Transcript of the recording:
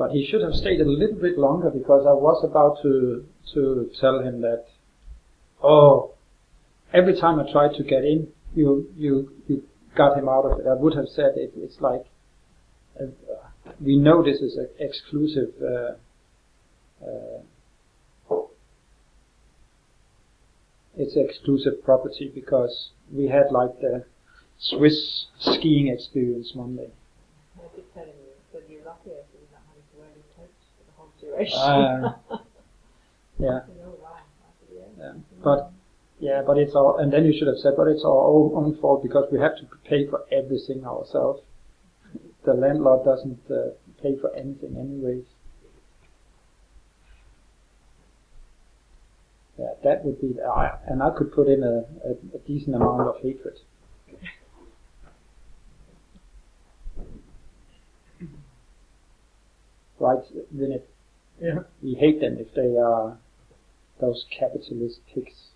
But he should have stayed a little bit longer, because I was about to tell him that, every time I tried to get in, you got him out of it. I would have said it's like, we know this is an exclusive it's exclusive property, because we had like the Swiss skiing experience one day. I keep telling you, but you're lucky if you're not having to wear any coats for the whole duration. Yeah. You know why? But it's all, and then you should have said, but it's our own fault, because we have to pay for everything ourselves. The landlord doesn't pay for anything anyways. Yeah, that would be, and I could put in a decent amount of hatred. Right, Vinit? Yeah. We hate them if they are those capitalist pigs.